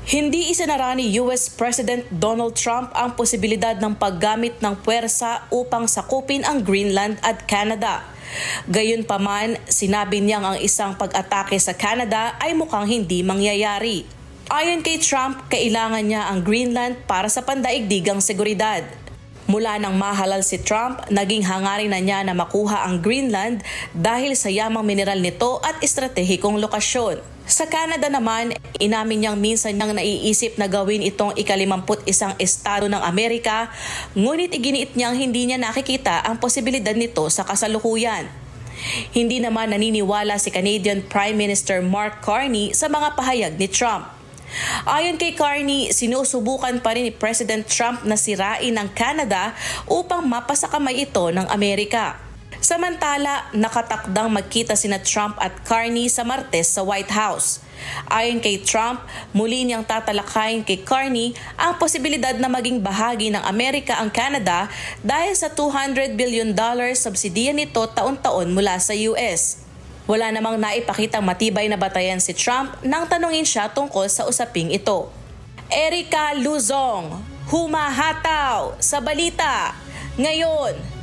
Hindi isinara ni US President Donald Trump ang posibilidad ng paggamit ng puwersa upang sakupin ang Greenland at Canada. Gayunpaman, sinabi niyang ang isang pag-atake sa Canada ay mukhang hindi mangyayari. Ayon kay Trump, kailangan niya ang Greenland para sa pandaigdigang seguridad. Mula nang mahalal si Trump, naging hangarin na niya na makuha ang Greenland dahil sa yamang mineral nito at estratehikong lokasyon. Sa Canada naman, inamin niyang minsan niyang naiisip na gawin itong ika-51 estado ng Amerika, ngunit iginiit niyang hindi niya nakikita ang posibilidad nito sa kasalukuyan. Hindi naman naniniwala si Canadian Prime Minister Mark Carney sa mga pahayag ni Trump. Ayon kay Carney, sinusubukan pa rin ni President Trump na sirain ng Canada upang mapasakamay ito ng Amerika. Samantala, nakatakdang magkita sina Trump at Carney sa Martes sa White House. Ayon kay Trump, muli niyang tatalakayin kay Carney ang posibilidad na maging bahagi ng Amerika ang Canada dahil sa $200 billion subsidiya nito taon-taon mula sa US. Wala namang naipakitang matibay na batayan si Trump nang tanungin siya tungkol sa usaping ito. Erica Luzong, humahataw sa balita ngayon.